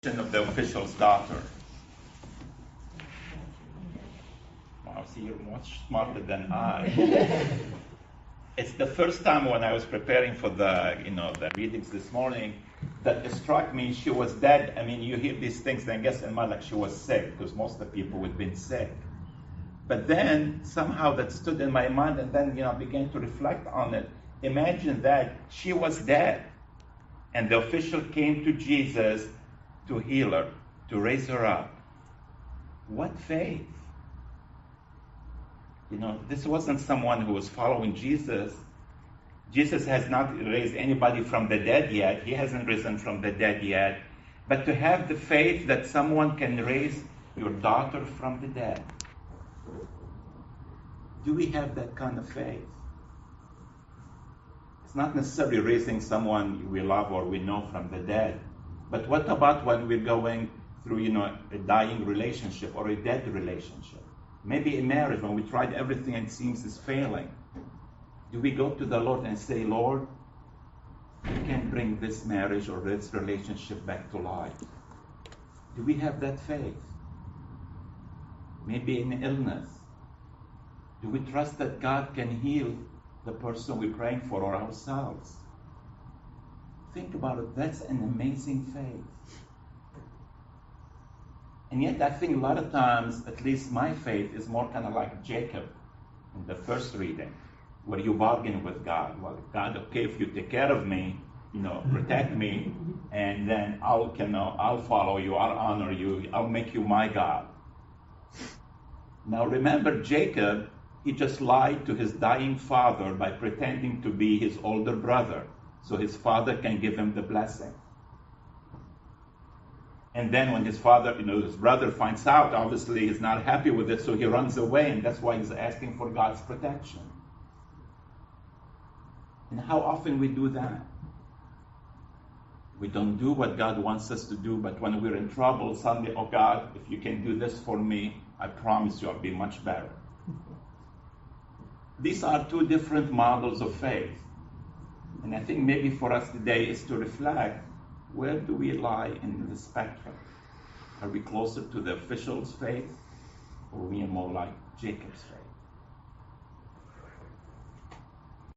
of the official's daughter. Wow, see, you're much smarter than I. It's the first time when I was preparing for the readings this morning that it struck me she was dead. I mean, you hear these things, and I guess in my life she was sick, because most of the people would have been sick. But then somehow that stood in my mind, and then I began to reflect on it. Imagine that she was dead, and the official came to Jesus to heal her, to raise her up. What faith! This wasn't someone who was following Jesus. Jesus has not raised anybody from the dead yet. He hasn't risen from the dead yet. But to have the faith that someone can raise your daughter from the dead. Do we have that kind of faith? It's not necessarily raising someone we love or we know from the dead. But what about when we're going through, a dying relationship or a dead relationship? Maybe a marriage, when we tried everything and it seems it's failing. Do we go to the Lord and say, Lord, you can bring this marriage or this relationship back to life? Do we have that faith? Maybe in illness. Do we trust that God can heal the person we're praying for or ourselves? Think about it. That's an amazing faith. And yet I think a lot of times, at least my faith is more kind of like Jacob in the first reading, where you bargain with God. Well, God, okay, if you take care of me, protect me, and then I'll follow you, I'll honor you, I'll make you my God. Now remember, Jacob, he just lied to his dying father by pretending to be his older brother, so his father can give him the blessing. And then when his father, his brother finds out, obviously he's not happy with it, so he runs away, and that's why he's asking for God's protection. And how often we do that? We don't do what God wants us to do, but when we're in trouble, suddenly, oh God, if you can do this for me, I promise you I'll be much better. These are two different models of faith. And I think maybe for us today is to reflect, where do we lie in the spectrum? Are we closer to the official's faith, or are we more like Jacob's faith?